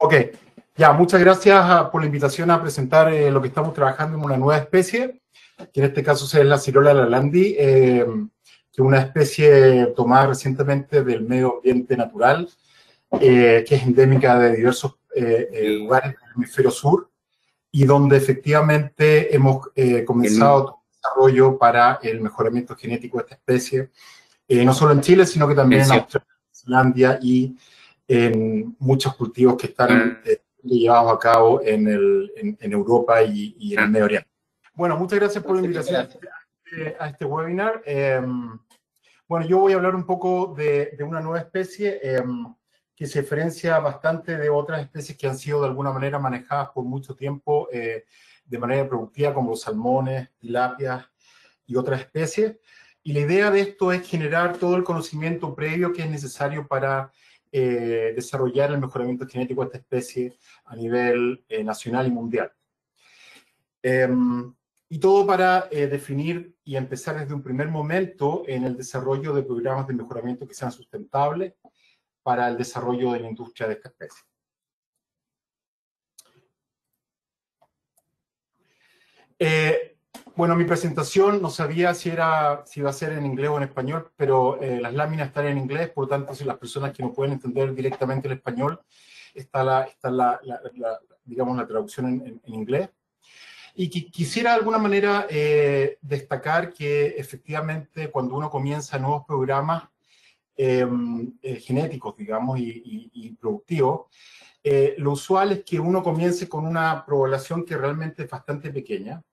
Ok, ya, muchas gracias por la invitación a presentar lo que estamos trabajando en una nueva especie, que en este caso es la ciruela lalandi, que es una especie tomada recientemente del medio ambiente natural, que es endémica de diversos lugares del hemisferio sur, y donde efectivamente hemos comenzado el desarrollo para el mejoramiento genético de esta especie, no solo en Chile, sino que también en Australia, Islandia y en muchos cultivos que están llevados a cabo en Europa y en el Medio Oriente. Bueno, muchas gracias por la invitación a este webinar. Bueno, yo voy a hablar un poco de una nueva especie que se diferencia bastante de otras especies que han sido de alguna manera manejadas por mucho tiempo de manera productiva, como los salmones, tilapias y otras especies. Y la idea de esto es generar todo el conocimiento previo que es necesario para desarrollar el mejoramiento genético de esta especie a nivel nacional y mundial. Y todo para definir y empezar desde un primer momento en el desarrollo de programas de mejoramiento que sean sustentables para el desarrollo de la industria de esta especie. Bueno, mi presentación no sabía si iba a ser en inglés o en español, pero las láminas están en inglés, por lo tanto, si las personas que no pueden entender directamente el español, está digamos, la traducción en inglés. Y quisiera de alguna manera destacar que efectivamente cuando uno comienza nuevos programas genéticos, digamos, y productivos, lo usual es que uno comience con una población que realmente es bastante pequeña.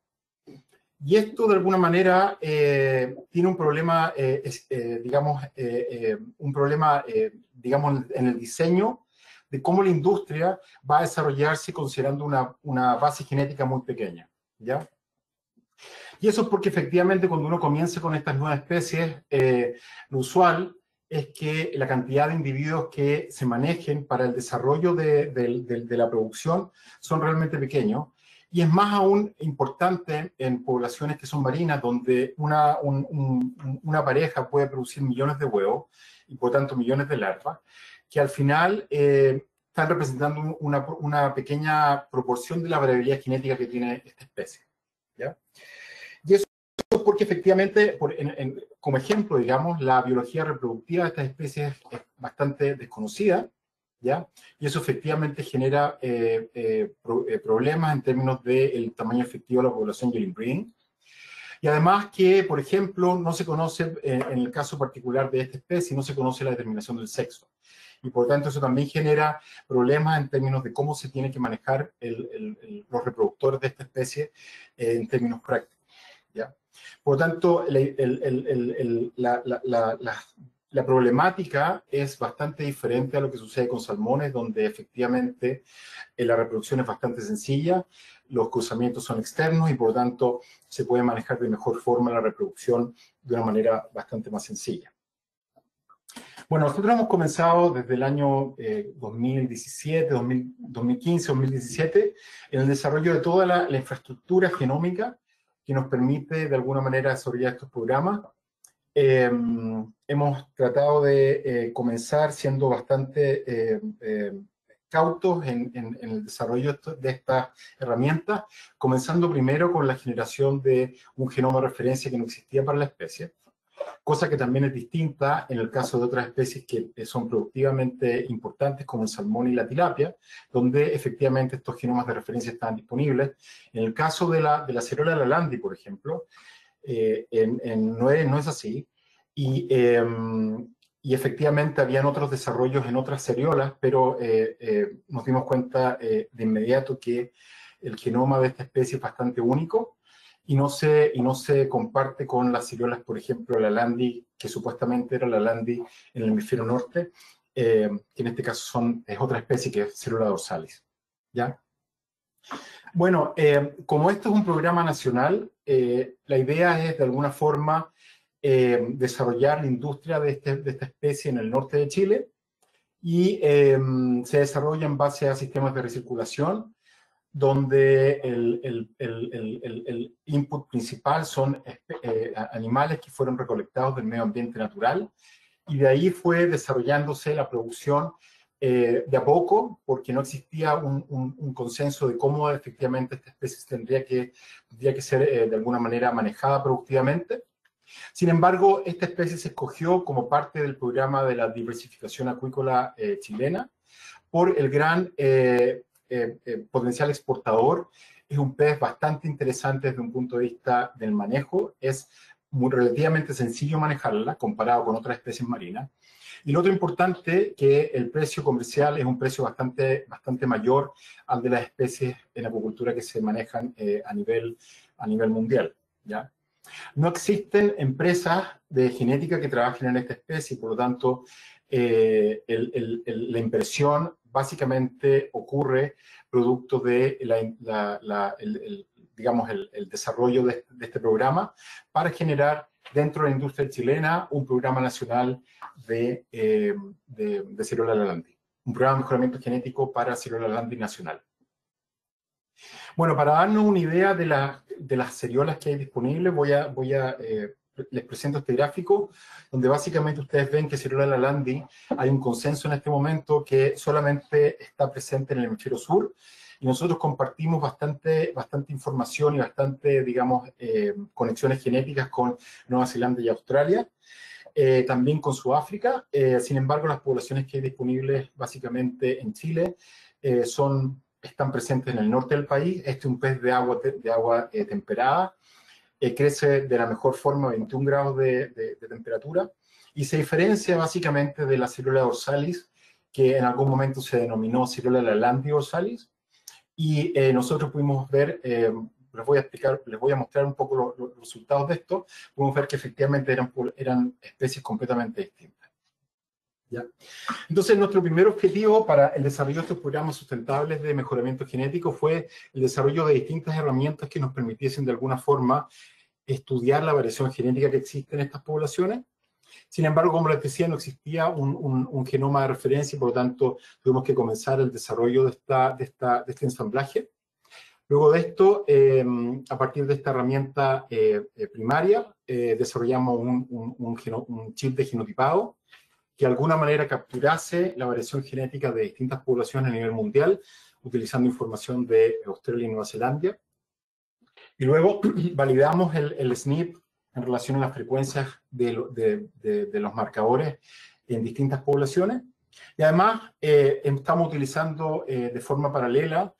Y esto, de alguna manera, tiene un problema, digamos, en el diseño de cómo la industria va a desarrollarse considerando una base genética muy pequeña, ¿ya? Y eso es porque, efectivamente, cuando uno comienza con estas nuevas especies, lo usual es que la cantidad de individuos que se manejen para el desarrollo de la producción son realmente pequeños. Y es más aún importante en poblaciones que son marinas, donde una pareja puede producir millones de huevos y por tanto millones de larvas, que al final están representando una pequeña proporción de la variabilidad genética que tiene esta especie, ¿ya? Y eso es porque efectivamente, como ejemplo, digamos, la biología reproductiva de estas especies es bastante desconocida, ¿ya? Y eso efectivamente genera problemas en términos del tamaño efectivo de la población y el inbreeding. Y además que, por ejemplo, no se conoce, en el caso particular de esta especie, no se conoce la determinación del sexo. Y por tanto eso también genera problemas en términos de cómo se tiene que manejar los reproductores de esta especie en términos prácticos, ¿ya? Por lo tanto, la problemática es bastante diferente a lo que sucede con salmones, donde efectivamente la reproducción es bastante sencilla, los cruzamientos son externos y por lo tanto se puede manejar de mejor forma la reproducción de una manera bastante más sencilla. Bueno, nosotros hemos comenzado desde el año 2017, 2015, 2017, en el desarrollo de toda la infraestructura genómica que nos permite de alguna manera desarrollar estos programas. Hemos tratado de comenzar siendo bastante cautos en el desarrollo de estas herramientas, comenzando primero con la generación de un genoma de referencia que no existía para la especie, cosa que también es distinta en el caso de otras especies que son productivamente importantes, como el salmón y la tilapia, donde efectivamente estos genomas de referencia están disponibles. En el caso de la ciruela lalandi, por ejemplo, no es así, y efectivamente habían otros desarrollos en otras ceriolas, pero nos dimos cuenta de inmediato que el genoma de esta especie es bastante único y no se comparte con las ciriolas, por ejemplo, la lalandi, que supuestamente era la lalandi en el hemisferio norte, que en este caso es otra especie que es Ciruela dorsalis, ¿ya? Bueno, como esto es un programa nacional, la idea es de alguna forma desarrollar la industria de esta especie en el norte de Chile y se desarrolla en base a sistemas de recirculación, donde el input principal son animales que fueron recolectados del medio ambiente natural, y de ahí fue desarrollándose la producción de a poco, porque no existía un consenso de cómo efectivamente esta especie tendría que ser de alguna manera manejada productivamente. Sin embargo, esta especie se escogió como parte del programa de la diversificación acuícola chilena por el gran potencial exportador. Es un pez bastante interesante desde un punto de vista del manejo. Es relativamente sencillo manejarla comparado con otras especies marinas. Y lo otro importante, que el precio comercial es un precio bastante mayor al de las especies en acuicultura que se manejan a nivel mundial, ¿ya? No existen empresas de genética que trabajen en esta especie, por lo tanto, la impresión básicamente ocurre producto de digamos, el desarrollo de este programa para generar dentro de la industria chilena un programa nacional de Ciruela landi, un programa de mejoramiento genético para Ciruela landi nacional. Bueno, para darnos una idea de las ceriolas que hay disponibles, les presento este gráfico, donde básicamente ustedes ven que Ciruela landi hay un consenso en este momento que solamente está presente en el hemisferio sur, y nosotros compartimos bastante información y bastante, digamos, conexiones genéticas con Nueva Zelanda y Australia, también con Sudáfrica. Sin embargo, las poblaciones que hay disponibles básicamente en Chile están presentes en el norte del país. Este es un pez de agua temperada. Crece de la mejor forma a 21 grados de temperatura y se diferencia básicamente de la Ciruela dorsalis, que en algún momento se denominó Ciruela landi dorsalis. Y nosotros pudimos ver, les voy a mostrar un poco los resultados de esto. Pudimos ver que efectivamente eran especies completamente distintas, ¿ya? Entonces, nuestro primer objetivo para el desarrollo de estos programas sustentables de mejoramiento genético fue el desarrollo de distintas herramientas que nos permitiesen de alguna forma estudiar la variación genética que existe en estas poblaciones. Sin embargo, como les decía, no existía un genoma de referencia y por lo tanto tuvimos que comenzar el desarrollo de este ensamblaje. Luego de esto, a partir de esta herramienta primaria, desarrollamos un chip de genotipado que de alguna manera capturase la variación genética de distintas poblaciones a nivel mundial, utilizando información de Australia y Nueva Zelanda. Y luego validamos el SNP en relación a las frecuencias de los marcadores en distintas poblaciones. Y además estamos utilizando de forma paralela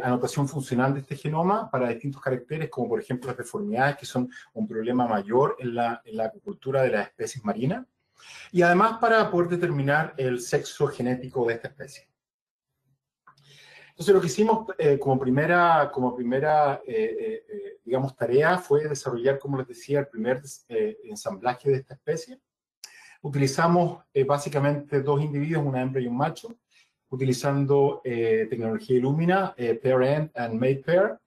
anotación funcional de este genoma para distintos caracteres, como por ejemplo las deformidades, que son un problema mayor en la acuicultura de las especies marinas, y además para poder determinar el sexo genético de esta especie. Entonces lo que hicimos como primera digamos, tarea fue desarrollar, como les decía, el primer ensamblaje de esta especie. Utilizamos básicamente dos individuos, una hembra y un macho, utilizando tecnología Illumina, Pair-End and Mate Pair,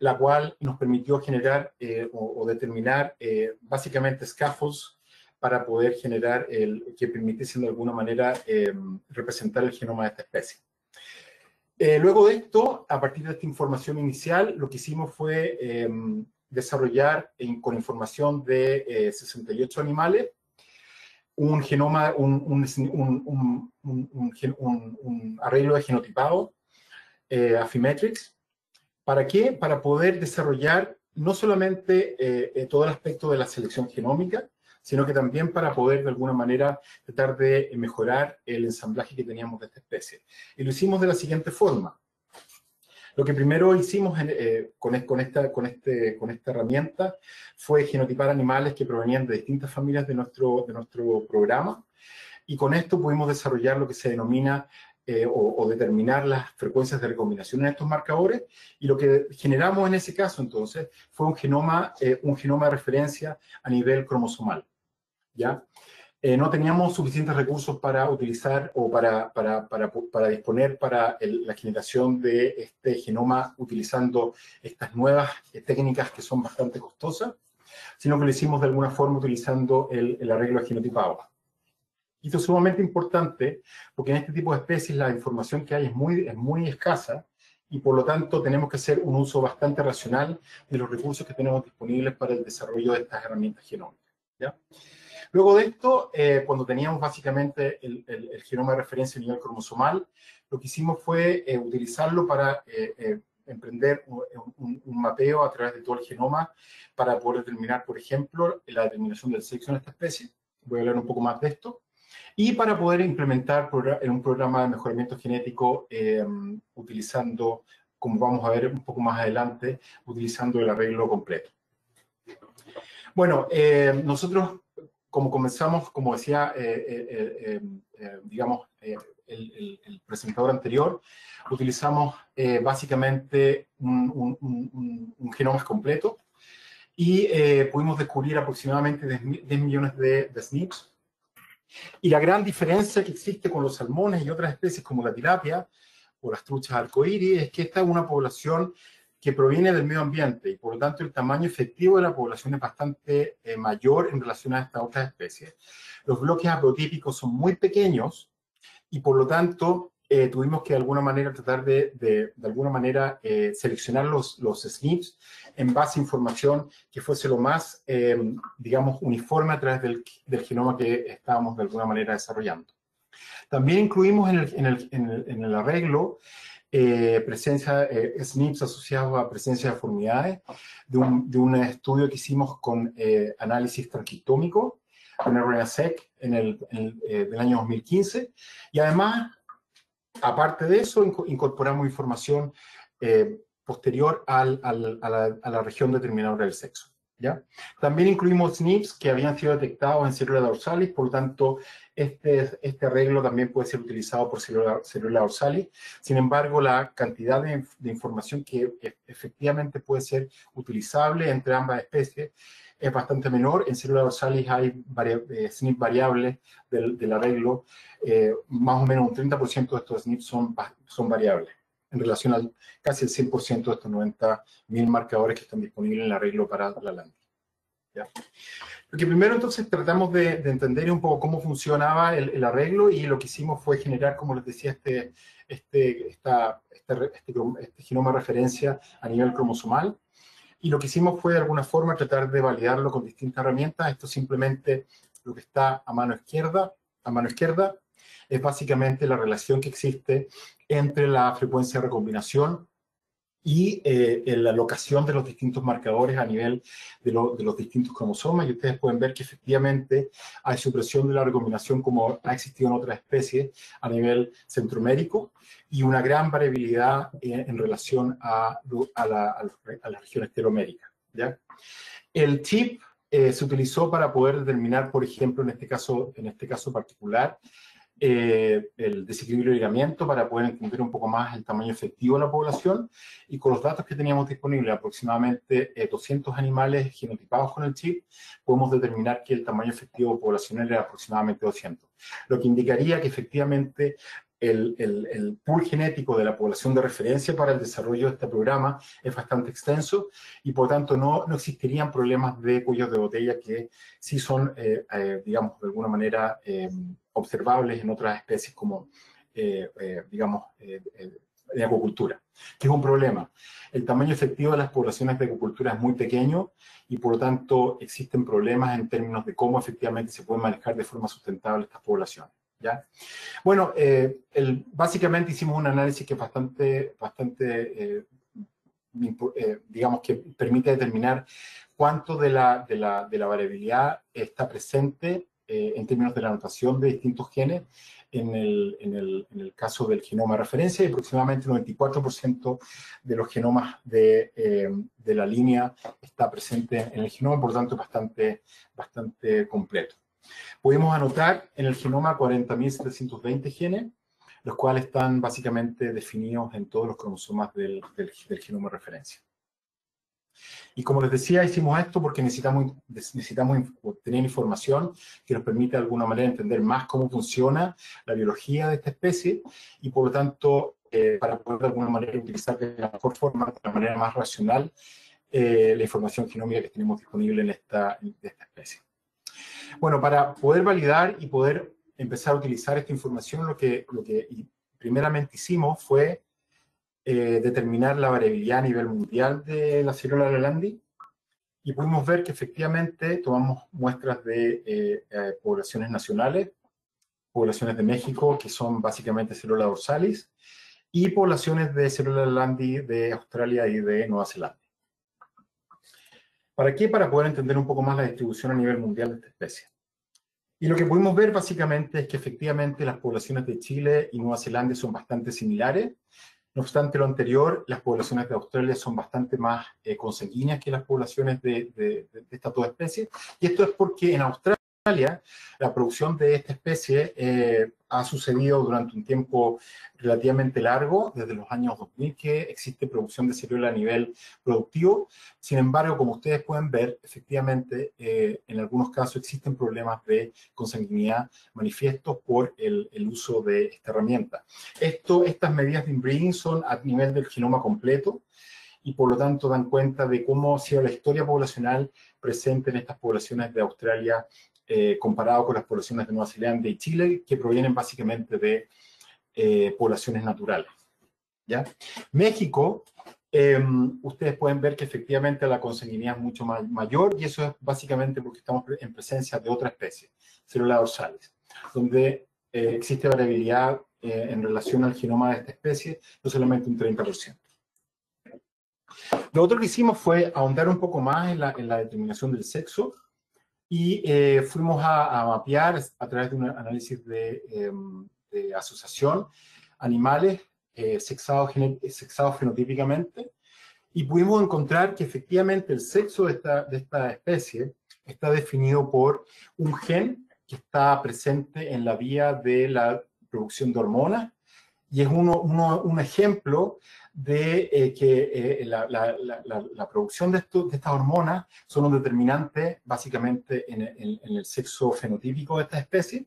la cual nos permitió generar o determinar básicamente scaffolds para poder generar que permitiesen de alguna manera representar el genoma de esta especie. Luego de esto, a partir de esta información inicial, lo que hicimos fue desarrollar con información de 68 animales un genoma, un arreglo de genotipado, Affymetrix. ¿Para qué? Para poder desarrollar no solamente todo el aspecto de la selección genómica, sino que también para poder de alguna manera tratar de mejorar el ensamblaje que teníamos de esta especie. Y lo hicimos de la siguiente forma. Lo que primero hicimos con esta herramienta fue genotipar animales que provenían de distintas familias de nuestro programa, y con esto pudimos desarrollar lo que se denomina o determinar las frecuencias de recombinación en estos marcadores, y lo que generamos en ese caso entonces fue un genoma de referencia a nivel cromosomal, ¿ya? No teníamos suficientes recursos para utilizar o para disponer para la generación de este genoma utilizando estas nuevas técnicas que son bastante costosas, sino que lo hicimos de alguna forma utilizando el arreglo de genotipado. Y esto es sumamente importante porque en este tipo de especies la información que hay es muy escasa, y por lo tanto tenemos que hacer un uso bastante racional de los recursos que tenemos disponibles para el desarrollo de estas herramientas genómicas, ¿ya? Luego de esto, cuando teníamos básicamente el genoma de referencia a nivel cromosomal, lo que hicimos fue utilizarlo para emprender un mapeo a través de todo el genoma para poder determinar, por ejemplo, la determinación del sexo en esta especie. Voy a hablar un poco más de esto. Y para poder implementar un programa de mejoramiento genético utilizando, como vamos a ver un poco más adelante, utilizando el arreglo completo. Bueno, nosotros, como comenzamos, como decía, digamos, el presentador anterior, utilizamos básicamente un genoma completo y pudimos descubrir aproximadamente 10 millones de SNPs. Y la gran diferencia que existe con los salmones y otras especies como la tilapia o las truchas arcoíris es que esta es una población que proviene del medio ambiente y por lo tanto el tamaño efectivo de la población es bastante mayor en relación a estas otras especies. Los bloques haplotípicos son muy pequeños y por lo tanto tuvimos que de alguna manera tratar de alguna manera seleccionar los SNPs en base a información que fuese lo más, digamos, uniforme a través del genoma que estábamos de alguna manera desarrollando. También incluimos en el arreglo presencia SNPs asociados a presencia de deformidades de un estudio que hicimos con análisis transcriptómico con RNA-seq del año 2015 y además, aparte de eso, incorporamos información posterior a la región determinadora del sexo. ¿Ya? También incluimos SNPs que habían sido detectados en células dorsales, por lo tanto, este arreglo también puede ser utilizado por células dorsales. Sin embargo, la cantidad de información que efectivamente puede ser utilizable entre ambas especies es bastante menor. En células dorsales hay SNP variables del arreglo. Más o menos un 30% de estos SNPs son variables en relación al casi el 100% de estos 90.000 marcadores que están disponibles en el arreglo para la Landi. ¿Ya? Lo que primero entonces tratamos de entender un poco cómo funcionaba el arreglo y lo que hicimos fue generar, como les decía, este genoma de referencia a nivel cromosomal. Y lo que hicimos fue de alguna forma tratar de validarlo con distintas herramientas. Esto simplemente lo que está a mano izquierda es básicamente la relación que existe entre la frecuencia de recombinación y la locación de los distintos marcadores a nivel de los distintos cromosomas. Y ustedes pueden ver que efectivamente hay supresión de la recombinación como ha existido en otras especies a nivel centromérico y una gran variabilidad en relación a las regiones teloméricas. ¿Ya? El chip se utilizó para poder determinar, por ejemplo, en este caso particular, el desequilibrio de ligamiento para poder entender un poco más el tamaño efectivo de la población y con los datos que teníamos disponibles, aproximadamente 200 animales genotipados con el chip, podemos determinar que el tamaño efectivo poblacional era aproximadamente 200, lo que indicaría que efectivamente el pool genético de la población de referencia para el desarrollo de este programa es bastante extenso y por tanto no existirían problemas de cuellos de botella que sí son, digamos, de alguna manera observables en otras especies como, digamos, de acuicultura, que es un problema. El tamaño efectivo de las poblaciones de acuicultura es muy pequeño y por lo tanto existen problemas en términos de cómo efectivamente se pueden manejar de forma sustentable estas poblaciones. ¿Ya? Bueno, básicamente hicimos un análisis que es bastante digamos que permite determinar cuánto de la variabilidad está presente en términos de la anotación de distintos genes en el caso del genoma de referencia, y aproximadamente el 94% de los genomas de la línea está presente en el genoma, por lo tanto es bastante completo. Pudimos anotar en el genoma 40.720 genes, los cuales están básicamente definidos en todos los cromosomas del genoma de referencia. Y como les decía, hicimos esto porque necesitamos obtener información que nos permita de alguna manera entender más cómo funciona la biología de esta especie y por lo tanto para poder de alguna manera utilizar de la mejor forma, de la manera más racional, la información genómica que tenemos disponible de esta especie. Bueno, para poder validar y poder empezar a utilizar esta información, lo que primeramente hicimos fue determinar la variabilidad a nivel mundial de la célula de Landi y pudimos ver que efectivamente tomamos muestras de poblaciones nacionales, poblaciones de México, que son básicamente Cellula dorsalis, y poblaciones de Cellula landi de Australia y de Nueva Zelanda. ¿Para qué? Para poder entender un poco más la distribución a nivel mundial de esta especie. Y lo que pudimos ver básicamente es que efectivamente las poblaciones de Chile y Nueva Zelanda son bastante similares. No obstante lo anterior, las poblaciones de Australia son bastante más consanguíneas que las poblaciones de estas dos especies. Y esto es porque en Australia la producción de esta especie ha sucedido durante un tiempo relativamente largo, desde los años 2000 que existe producción de célula a nivel productivo. Sin embargo, como ustedes pueden ver, efectivamente, en algunos casos existen problemas de consanguinidad manifiestos por el uso de esta herramienta. Estas medidas de inbreeding son a nivel del genoma completo y por lo tanto dan cuenta de cómo ha sido la historia poblacional presente en estas poblaciones de Australia comparado con las poblaciones de Nueva Zelanda y Chile, que provienen básicamente de poblaciones naturales. ¿Ya? México, ustedes pueden ver que efectivamente la consanguinidad es mucho mayor, y eso es básicamente porque estamos en presencia de otra especie, Cellula dorsalis, donde existe variabilidad en relación al genoma de esta especie, no solamente un 30%. Lo otro que hicimos fue ahondar un poco más en la determinación del sexo, y fuimos a mapear a través de un análisis de asociación animales sexados fenotípicamente, y pudimos encontrar que efectivamente el sexo de esta especie está definido por un gen que está presente en la vía de la producción de hormonas, y es un ejemplo de que la producción de estas hormonas son un determinante básicamente en el sexo fenotípico de esta especie.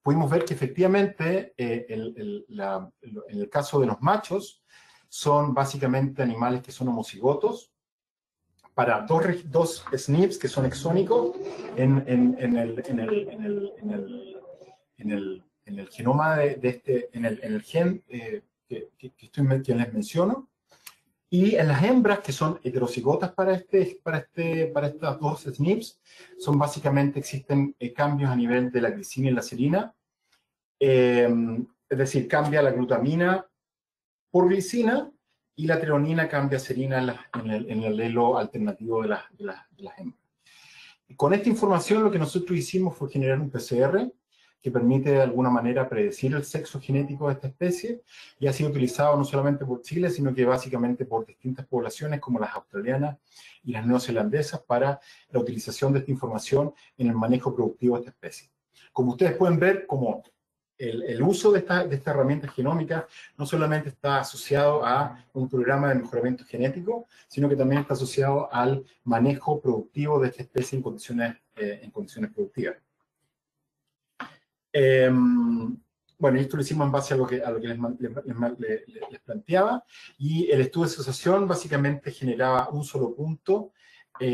Pudimos ver que efectivamente en el caso de los machos son básicamente animales que son homocigotos para dos SNPs que son exónicos en el genoma en el gen que les menciono, y en las hembras que son heterocigotas para estas dos SNPs, son básicamente existen cambios a nivel de la glicina y la serina, es decir, cambia la glutamina por glicina y la treonina cambia serina en el alelo alternativo de las hembras. Y con esta información lo que nosotros hicimos fue generar un PCR que permite de alguna manera predecir el sexo genético de esta especie, y ha sido utilizado no solamente por Chile, sino que básicamente por distintas poblaciones como las australianas y las neozelandesas para la utilización de esta información en el manejo productivo de esta especie. Como ustedes pueden ver, como el uso de esta herramienta genómica no solamente está asociado a un programa de mejoramiento genético, sino que también está asociado al manejo productivo de esta especie en condiciones productivas. Bueno, esto lo hicimos en base a lo que les planteaba, y el estudio de asociación básicamente generaba un solo punto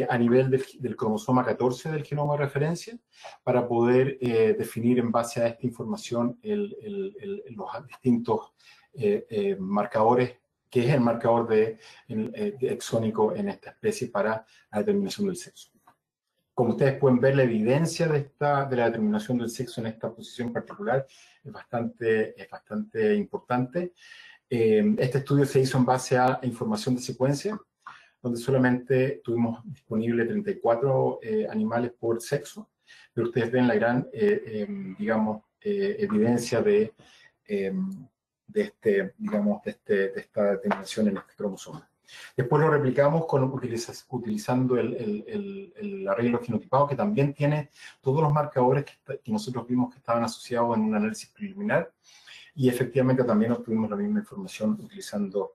a nivel del cromosoma 14 del genoma de referencia para poder definir en base a esta información los distintos marcadores, que es el marcador de exónico en esta especie para la determinación del sexo. Como ustedes pueden ver, la evidencia de la determinación del sexo en esta posición particular es bastante importante. Este estudio se hizo en base a información de secuencia, donde solamente tuvimos disponible 34 animales por sexo, pero ustedes ven la gran, evidencia de esta determinación en este cromosoma. Después lo replicamos utilizando el arreglo genotipado, que también tiene todos los marcadores que nosotros vimos que estaban asociados en un análisis preliminar, y efectivamente también obtuvimos la misma información utilizando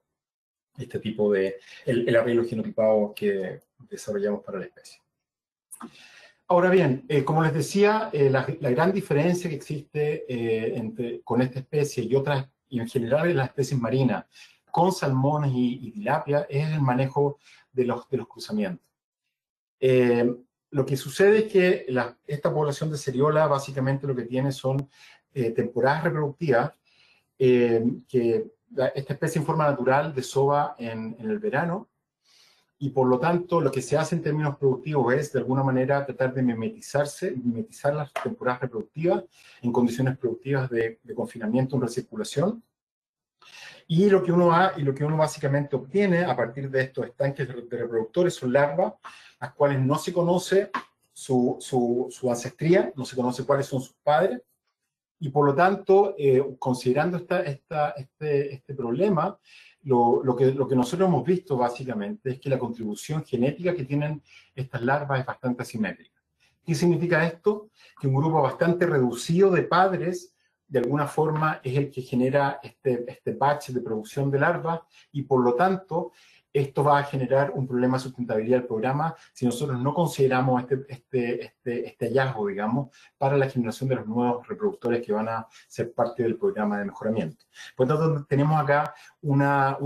este tipo de el arreglo genotipado que desarrollamos para la especie. Ahora bien, como les decía, la gran diferencia que existe con esta especie y otras, y en general en las especies marinas, con salmones y tilapia, es el manejo de los cruzamientos. Lo que sucede es que esta población de seriola básicamente lo que tiene son temporadas reproductivas, que esta especie en forma natural desova en el verano, y por lo tanto lo que se hace en términos productivos es de alguna manera tratar de mimetizar las temporadas reproductivas en condiciones productivas de confinamiento en recirculación. Y lo que uno básicamente obtiene a partir de estos estanques de reproductores son larvas, las cuales no se conoce su ancestría, no se conoce cuáles son sus padres, y por lo tanto, considerando este problema, lo que nosotros hemos visto básicamente es que la contribución genética que tienen estas larvas es bastante asimétrica. ¿Qué significa esto? Que un grupo bastante reducido de padres de alguna forma es el que genera este batch de producción de larvas, y por lo tanto esto va a generar un problema de sustentabilidad del programa si nosotros no consideramos este hallazgo, digamos, para la generación de los nuevos reproductores que van a ser parte del programa de mejoramiento. Por lo tanto, tenemos acá una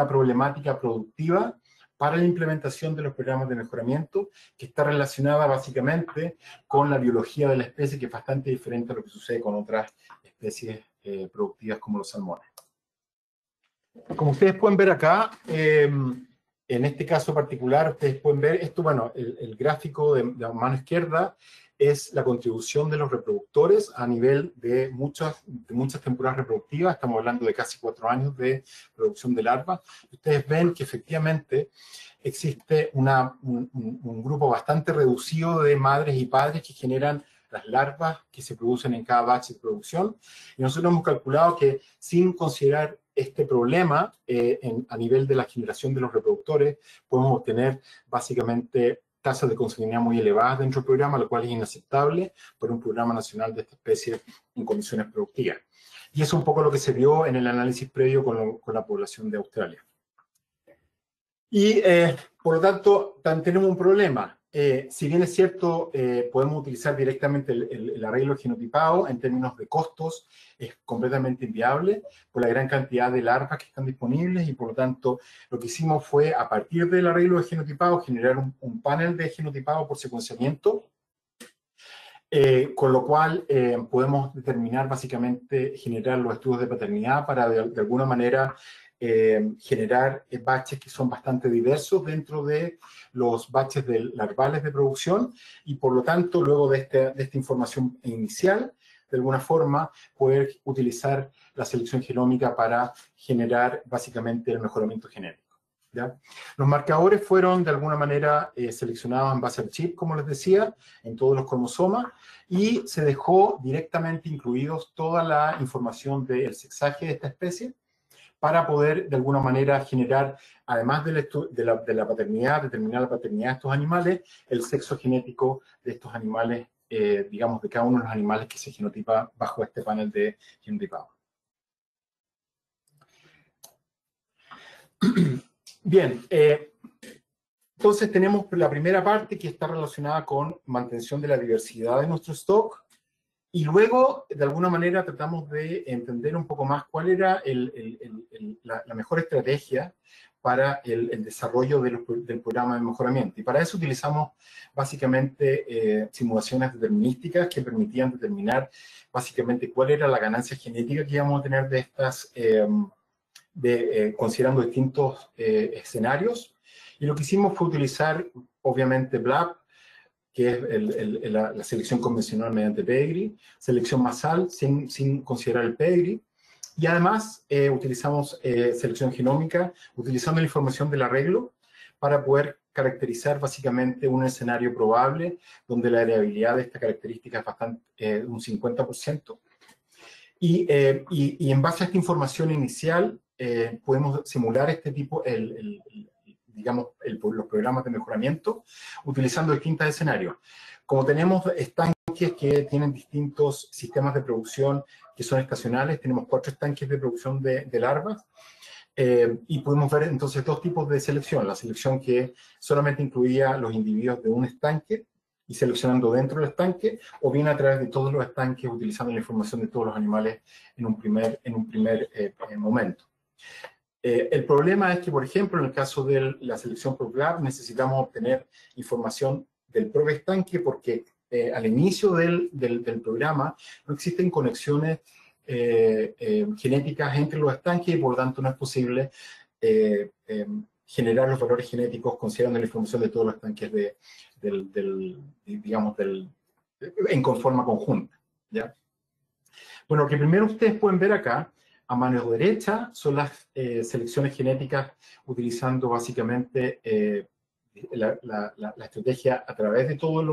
problemática productiva para la implementación de los programas de mejoramiento, que está relacionada básicamente con la biología de la especie, que es bastante diferente a lo que sucede con otras especies productivas como los salmones. Como ustedes pueden ver acá, en este caso particular, ustedes pueden ver esto, bueno, el gráfico de mano izquierda es la contribución de los reproductores a nivel de muchas temporadas reproductivas. Estamos hablando de casi 4 años de producción de larvas. Ustedes ven que efectivamente existe un grupo bastante reducido de madres y padres que generan las larvas que se producen en cada batch de producción. Y nosotros hemos calculado que sin considerar este problema a nivel de la generación de los reproductores, podemos obtener básicamente tasas de consanguinidad muy elevadas dentro del programa, lo cual es inaceptable para un programa nacional de esta especie en condiciones productivas. Y eso es un poco lo que se vio en el análisis previo con la población de Australia. Y por lo tanto, también tenemos un problema. Si bien es cierto, podemos utilizar directamente el arreglo genotipado, en términos de costos es completamente inviable por la gran cantidad de larvas que están disponibles, y por lo tanto lo que hicimos fue, a partir del arreglo de genotipado, generar un panel de genotipado por secuenciamiento, con lo cual podemos determinar básicamente, generar los estudios de paternidad para de alguna manera generar batches que son bastante diversos dentro de los batches larvales de producción, y por lo tanto luego de esta información inicial, de alguna forma poder utilizar la selección genómica para generar básicamente el mejoramiento genético. ¿Ya? Los marcadores fueron de alguna manera seleccionados en base al chip, como les decía, en todos los cromosomas, y se dejó directamente incluidos toda la información del sexaje de esta especie, para poder de alguna manera generar, además de la paternidad, determinar la paternidad de estos animales, el sexo genético de estos animales, digamos, de cada uno de los animales que se genotipa bajo este panel de genotipado. Bien, entonces tenemos la primera parte que está relacionada con mantención de la diversidad de nuestro stock, y luego de alguna manera tratamos de entender un poco más cuál era la mejor estrategia para el desarrollo del programa de mejoramiento. Y para eso utilizamos básicamente simulaciones determinísticas que permitían determinar básicamente cuál era la ganancia genética que íbamos a tener de estas, considerando distintos escenarios. Y lo que hicimos fue utilizar, obviamente, BLAP, que es la selección convencional mediante pedigree, selección masal sin considerar el pedigree, y además utilizamos selección genómica, utilizando la información del arreglo para poder caracterizar básicamente un escenario probable donde la heredabilidad de esta característica es bastante, un 50%. Y en base a esta información inicial, podemos simular este tipo, digamos, los programas de mejoramiento, utilizando distintos escenarios. Como tenemos estanques que tienen distintos sistemas de producción que son estacionales, tenemos 4 estanques de producción de larvas, y podemos ver entonces 2 tipos de selección. La selección que solamente incluía los individuos de un estanque y seleccionando dentro del estanque, o bien a través de todos los estanques utilizando la información de todos los animales en un primer momento. El problema es que, por ejemplo, en el caso de la selección por BLAP, necesitamos obtener información del propio estanque, porque al inicio del programa no existen conexiones genéticas entre los estanques, y por lo tanto no es posible generar los valores genéticos considerando la información de todos los estanques en forma conjunta, ¿ya? Bueno, lo que primero ustedes pueden ver acá, a mano derecha, son las selecciones genéticas utilizando básicamente la estrategia a través de todas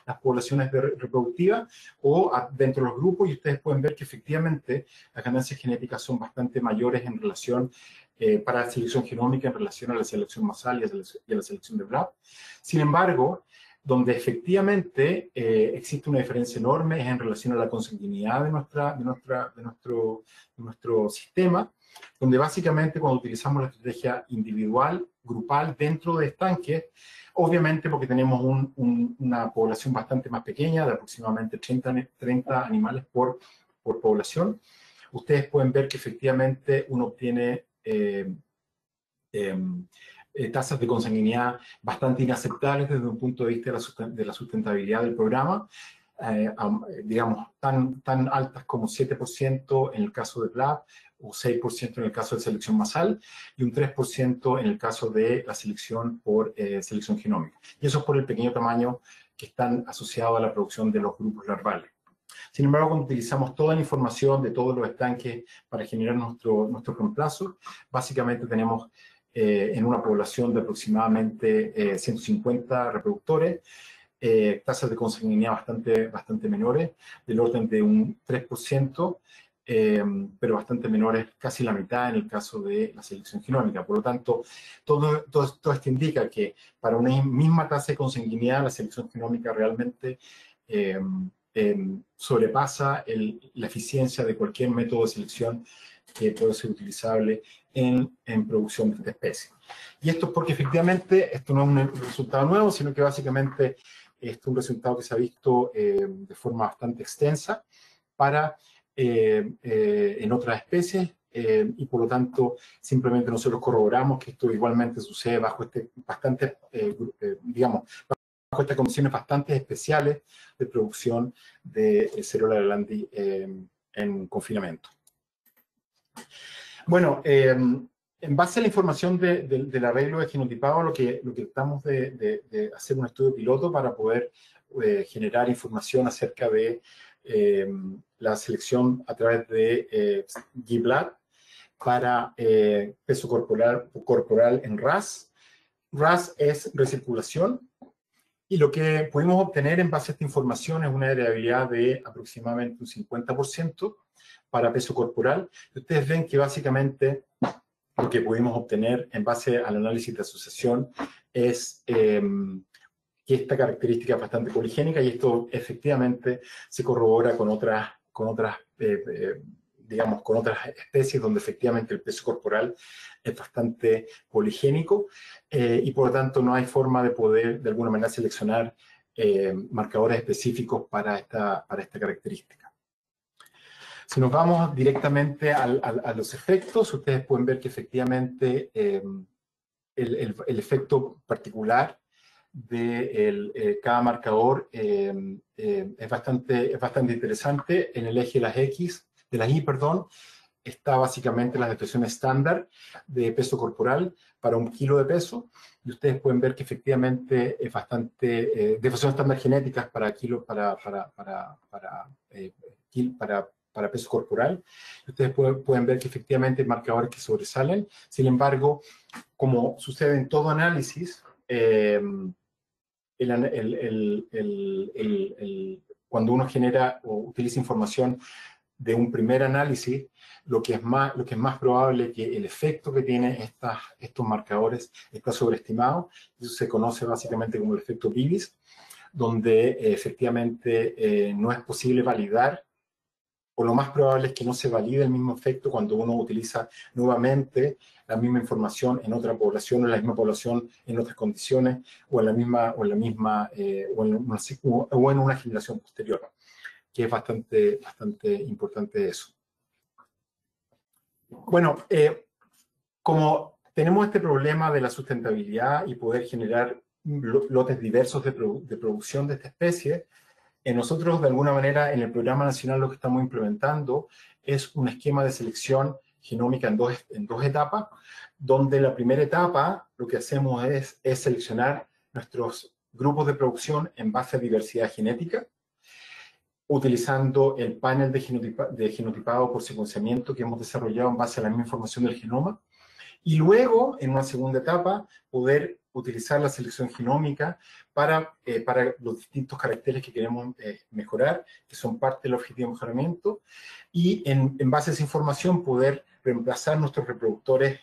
las poblaciones reproductivas o dentro de los grupos, y ustedes pueden ver que efectivamente las ganancias genéticas son bastante mayores en relación para la selección genómica en relación a la selección basal y a la selección de BLAP. Sin embargo, donde efectivamente existe una diferencia enorme es en relación a la consanguinidad de nuestro sistema, donde básicamente cuando utilizamos la estrategia individual, grupal, dentro de estanques, obviamente porque tenemos una población bastante más pequeña, de aproximadamente 30 animales por población, ustedes pueden ver que efectivamente uno obtiene tasas de consanguinidad bastante inaceptables desde un punto de vista de la sustentabilidad del programa, digamos, tan altas como 7% en el caso de BLAP, o 6% en el caso de selección basal, y un 3% en el caso de la selección por selección genómica. Y eso es por el pequeño tamaño que están asociados a la producción de los grupos larvales. Sin embargo, cuando utilizamos toda la información de todos los estanques para generar nuestro reemplazo, básicamente tenemos en una población de aproximadamente 150 reproductores, tasas de consanguinidad bastante menores, del orden de un 3%, pero bastante menores, casi la mitad en el caso de la selección genómica. Por lo tanto, todo esto indica que para una misma tasa de consanguinidad, la selección genómica realmente sobrepasa la eficiencia de cualquier método de selección que puede ser utilizable en producción de esta especie. Y esto es porque efectivamente esto no es un resultado nuevo, sino que básicamente esto es un resultado que se ha visto de forma bastante extensa en otras especies, y por lo tanto simplemente nosotros corroboramos que esto igualmente sucede bajo bajo estas condiciones bastante especiales de producción de Cerola landi en confinamiento. Bueno, en base a la información del arreglo de genotipado, lo que tratamos de hacer un estudio piloto para poder generar información acerca de la selección a través de GBLAT para peso corporal en RAS. RAS es recirculación, y lo que pudimos obtener en base a esta información es una variabilidad de aproximadamente un 50% para peso corporal. Y ustedes ven que básicamente lo que pudimos obtener en base al análisis de asociación es que esta característica es bastante poligénica, y esto efectivamente se corrobora con otras especies donde efectivamente el peso corporal es bastante poligénico, y por lo tanto no hay forma de poder de alguna manera seleccionar marcadores específicos para esta característica. Si nos vamos directamente a los efectos, ustedes pueden ver que efectivamente el efecto particular de cada marcador es bastante interesante. En el eje de las Y, está básicamente las definiciones estándar de peso corporal para 1 kilo de peso, y ustedes pueden ver que efectivamente es bastante definiciones estándar genéticas para peso corporal. Ustedes pueden ver que efectivamente hay marcadores que sobresalen. Sin embargo, como sucede en todo análisis, cuando uno genera o utiliza información de un primer análisis, lo que es más probable que el efecto que tienen estos marcadores está sobreestimado. Eso se conoce básicamente como el efecto Bibis, donde efectivamente no es posible validar, o lo más probable es que no se valide el mismo efecto cuando uno utiliza nuevamente la misma información en otra población, o en la misma población en otras condiciones, o en una generación posterior, que es bastante importante eso. Bueno, como tenemos este problema de la sustentabilidad y poder generar lotes diversos de producción de esta especie, nosotros de alguna manera en el Programa Nacional lo que estamos implementando es un esquema de selección genómica en dos etapas, donde la primera etapa lo que hacemos es seleccionar nuestros grupos de producción en base a diversidad genética, utilizando el panel de genotipado por secuenciamiento que hemos desarrollado en base a la misma información del genoma, y luego, en una segunda etapa, poder utilizar la selección genómica para los distintos caracteres que queremos mejorar, que son parte del objetivo de mejoramiento, y en base a esa información poder reemplazar nuestros reproductores,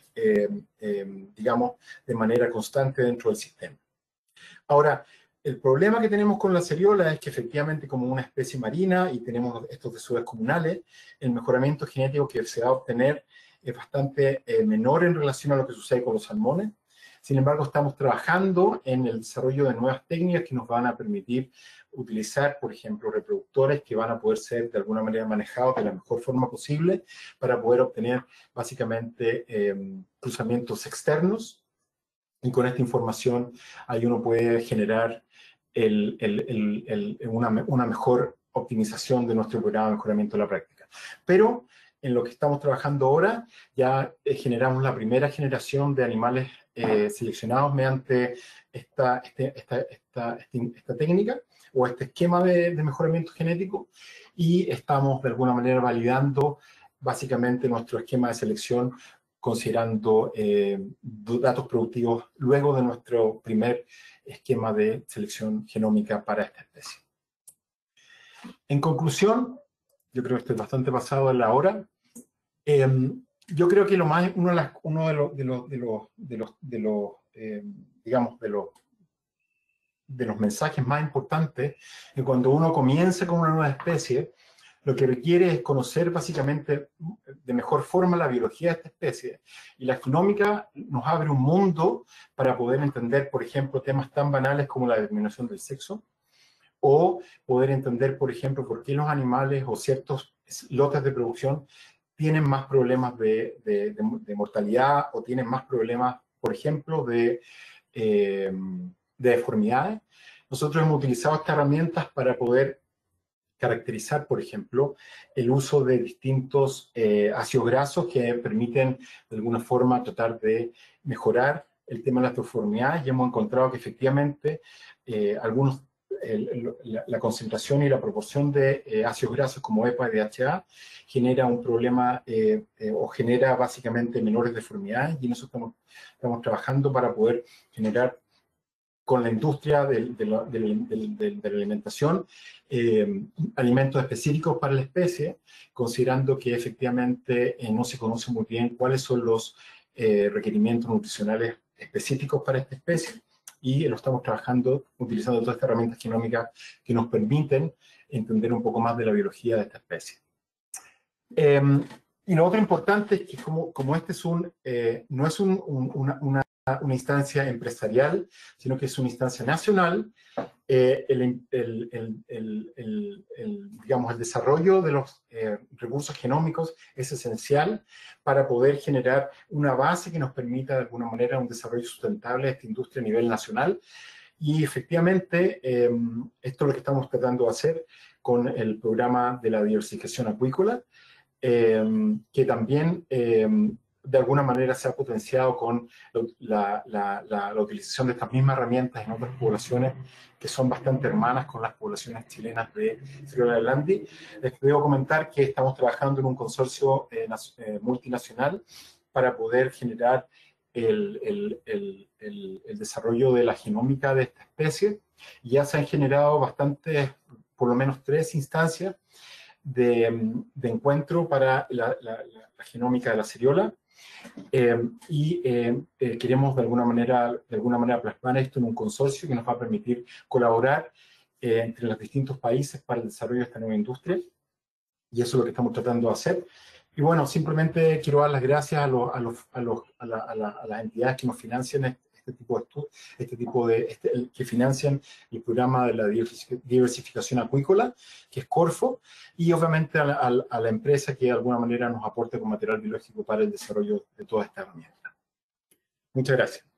digamos, de manera constante dentro del sistema. Ahora, el problema que tenemos con la seriola es que efectivamente como una especie marina y tenemos estos desubes comunales, el mejoramiento genético que se va a obtener es bastante menor en relación a lo que sucede con los salmones. Sin embargo, estamos trabajando en el desarrollo de nuevas técnicas que nos van a permitir utilizar, por ejemplo, reproductores que van a poder ser de alguna manera manejados de la mejor forma posible para poder obtener básicamente cruzamientos externos. Y con esta información ahí uno puede generar una mejor optimización de nuestro programa de mejoramiento de la práctica. Pero en lo que estamos trabajando ahora, ya generamos la primera generación de animales seleccionados mediante esta técnica o este esquema de mejoramiento genético, y estamos de alguna manera validando básicamente nuestro esquema de selección considerando datos productivos luego de nuestro primer esquema de selección genómica para esta especie. En conclusión, yo creo que estoy bastante pasado en la hora. Yo creo que de los mensajes más importantes es que cuando uno comienza con una nueva especie, lo que requiere es conocer básicamente de mejor forma la biología de esta especie. Y la genómica nos abre un mundo para poder entender, por ejemplo, temas tan banales como la determinación del sexo, o poder entender, por ejemplo, por qué los animales o ciertos lotes de producción tienen más problemas de mortalidad o tienen más problemas, por ejemplo, de deformidades. Nosotros hemos utilizado estas herramientas para poder caracterizar, por ejemplo, el uso de distintos ácidos grasos que permiten, de alguna forma, tratar de mejorar el tema de las deformidades, y hemos encontrado que efectivamente la concentración y la proporción de ácidos grasos como EPA y DHA genera un problema o genera básicamente menores deformidades, y en eso estamos trabajando para poder generar con la industria de la alimentación alimentos específicos para la especie, considerando que efectivamente no se conoce muy bien cuáles son los requerimientos nutricionales específicos para esta especie, y lo estamos trabajando utilizando todas estas herramientas genómicas que nos permiten entender un poco más de la biología de esta especie. Y lo otro importante es que como este es no es una instancia empresarial, sino que es una instancia nacional, digamos, el desarrollo de los recursos genómicos es esencial para poder generar una base que nos permita de alguna manera un desarrollo sustentable de esta industria a nivel nacional. Y efectivamente, esto es lo que estamos tratando de hacer con el programa de la diversificación acuícola, que también de alguna manera se ha potenciado con la utilización de estas mismas herramientas en otras poblaciones que son bastante hermanas con las poblaciones chilenas de Seriola del Landi. Les debo comentar que estamos trabajando en un consorcio multinacional para poder generar el desarrollo de la genómica de esta especie. Ya se han generado bastantes, por lo menos 3 instancias de encuentro para la genómica de la seriola, y queremos de alguna manera plasmar esto en un consorcio que nos va a permitir colaborar entre los distintos países para el desarrollo de esta nueva industria, y eso es lo que estamos tratando de hacer. Y bueno, simplemente quiero dar las gracias a las entidades que nos financian que financian el programa de la diversificación acuícola, que es Corfo, y obviamente a la empresa que de alguna manera nos aporta con material biológico para el desarrollo de toda esta herramienta. Muchas gracias.